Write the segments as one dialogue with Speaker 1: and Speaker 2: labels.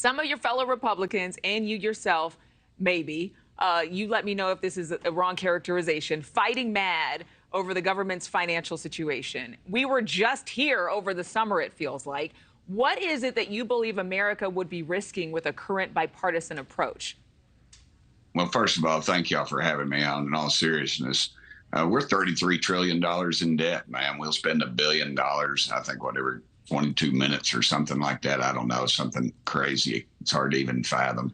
Speaker 1: some of your fellow Republicans and you yourself, maybe, you let me know if this is a wrong characterization, fighting mad over the government's financial situation. We were just here over the summer, it feels like. What is it that you believe America would be risking with a current bipartisan approach?
Speaker 2: Well, first of all, thank y'all for having me on. In all seriousness, we're $33 trillion in debt, man. We'll spend $1 billion, I think, whatever, 22 minutes or something like that. I don't know, something crazy. It's hard to even fathom.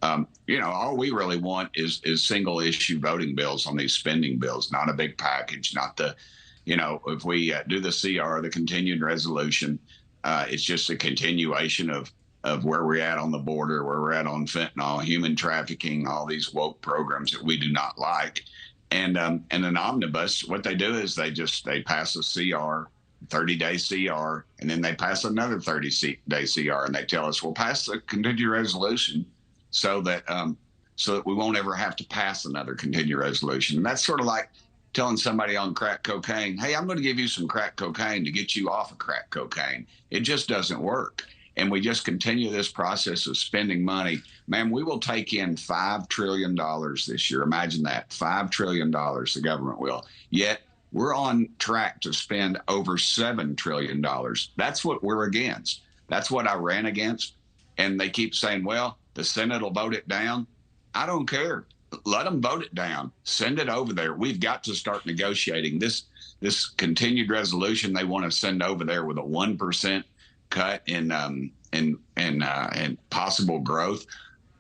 Speaker 2: All we really want is single issue voting bills on these spending bills, not a big package, not the, if we do the CR, the continued resolution, it's just a continuation of where we're at on the border, where we're at on fentanyl, human trafficking, all these woke programs that we do not like. And an omnibus, what they do is they pass a CR, 30-day CR, and then they pass another 30-day CR, and they tell us, we'll pass the continued resolution so that we won't ever have to pass another continued resolution. And that's sort of like telling somebody on crack cocaine, hey, I'm going to give you some crack cocaine to get you off of crack cocaine. It just doesn't work. And we just continue this process of spending money. Man, we will take in $5 trillion this year. Imagine that, $5 trillion the government will. Yet we're on track to spend over $7 trillion. That's what we're against. That's what I ran against. And they keep saying, well, the Senate will vote it down. I don't care. Let them vote it down. Send it over there. We've got to start negotiating this continued resolution. They want to send over there with a 1% cut in possible growth.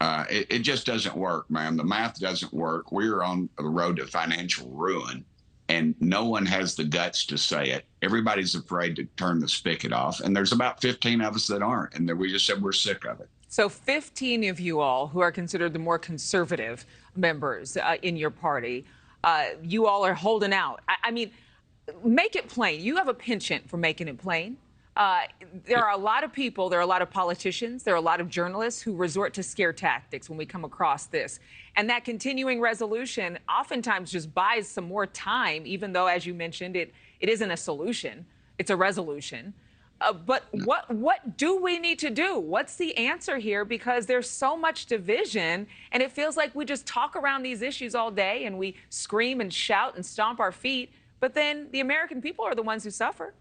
Speaker 2: It just doesn't work, man. The math doesn't work. We're on the road to financial ruin, and no one has the guts to say it. Everybody's afraid to turn the spigot off, and there's about 15 of us that aren't, and we just said we're sick of it.
Speaker 1: So 15 of you all who are considered the more conservative members in your party, you all are holding out. I mean, make it plain. You have a penchant for making it plain. There are a lot of people, there are a lot of politicians, there are a lot of journalists who resort to scare tactics when we come across this. And that continuing resolution oftentimes just buys some more time, even though, as you mentioned, it isn't a solution, it's a resolution. But what do we need to do? What's the answer here? Because there's so much division, and it feels like we just talk around these issues all day and we scream and shout and stomp our feet, but then the American people are the ones who suffer.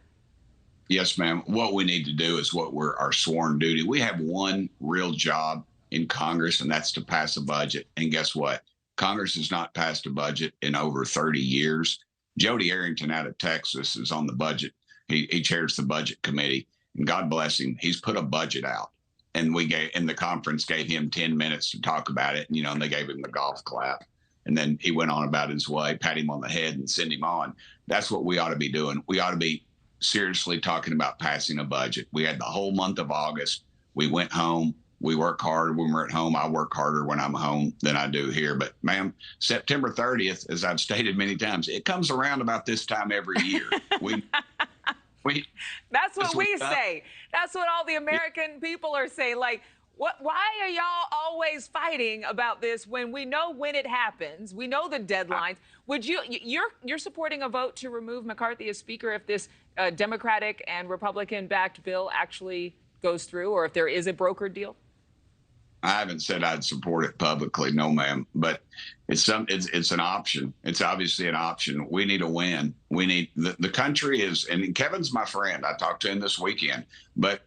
Speaker 2: Yes, ma'am. What we need to do is our sworn duty. We have one real job in Congress, and that's to pass a budget. And guess what? Congress has not passed a budget in over 30 years. Jody Arrington out of Texas is on the budget. He chairs the budget committee, and God bless him. He's put a budget out, and the conference gave him 10 minutes to talk about it. And they gave him the golf clap, and then he went on about his way, pat him on the head and send him on. That's what we ought to be doing. We ought to be seriously talking about passing a budget. We had the whole month of August. We went home. We work hard when we're at home. I work harder when I'm home than I do here. But, ma'am, September 30th, as I've stated many times, it comes around about this time every year.
Speaker 1: That's what we say. That's what all the American people are saying. Like, why are y'all always fighting about this when we know when it happens? We know the deadlines. You're supporting a vote to remove McCarthy as Speaker if this Democratic and Republican-backed bill actually goes through, or if there is a brokered deal?
Speaker 2: I haven't said I'd support it publicly, no, ma'am. But it's an option. It's obviously an option. We need a win. We need the country is, and Kevin's my friend. I talked to him this weekend, but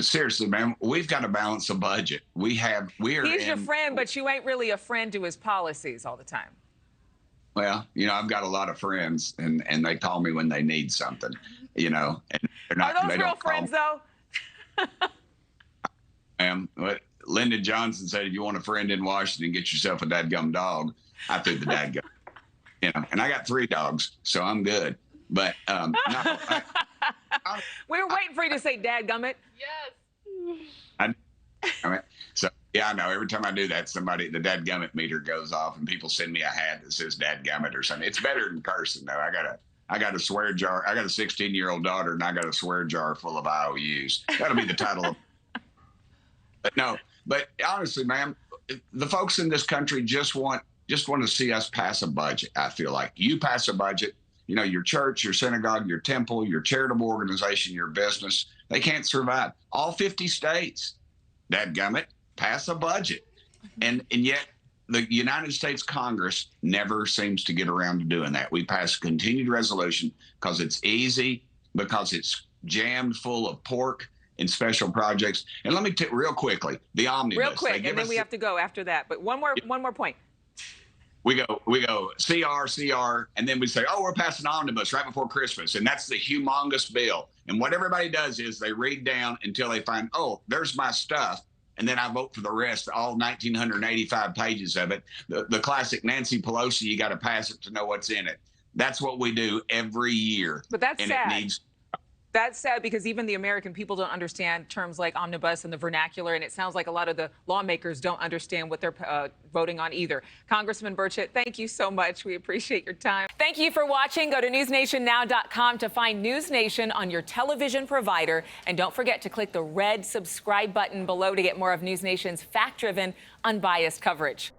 Speaker 2: seriously, man, we've got to balance a budget. He's your friend, but you ain't really a friend to his policies all the time. Well, I've got a lot of friends, and they call me when they need something, and they're not.
Speaker 1: Are those real friends, though?
Speaker 2: But Lyndon Johnson said, if you want a friend in Washington, get yourself a dadgum dog. I threw the dadgum, and I got 3 dogs, so I'm good. But no,
Speaker 1: we were waiting for you to say dadgummit.
Speaker 3: Yes.
Speaker 2: So yeah, I know. Every time I do that, the dadgummit meter goes off, and people send me a hat that says dadgummit or something. It's better than cursing, though. I got a swear jar. I got a 16-year-old daughter, and I got a swear jar full of IOUs. That'll be the title of. But no. But honestly, ma'am, the folks in this country just want to see us pass a budget. I feel like you pass a budget. Your church, your synagogue, your temple, your charitable organization, your business, they can't survive. All 50 states. dadgummit, pass a budget. And yet the United States Congress never seems to get around to doing that. We pass a continued resolution because it's easy, because it's jammed full of pork and special projects. And let me real quickly, the omnibus.
Speaker 1: Real quick, and then we have to go after that. But one more point.
Speaker 2: We go CR, and then we say, oh, we're passing omnibus right before Christmas. And that's the humongous bill. And what everybody does is they read down until they find, oh, there's my stuff. And then I vote for the rest, all 1,985 pages of it. The classic Nancy Pelosi, you got to pass it to know what's in it. That's what we do every year.
Speaker 1: But that's sad.
Speaker 2: It needs.
Speaker 1: That's sad because even the American people don't understand terms like omnibus and the vernacular, and it sounds like a lot of the lawmakers don't understand what they're voting on either. Congressman Burchett, thank you so much. We appreciate your time. Thank you for watching. Go to newsnationnow.com to find NewsNation on your television provider. And don't forget to click the red subscribe button below to get more of NewsNation's fact-driven, unbiased coverage.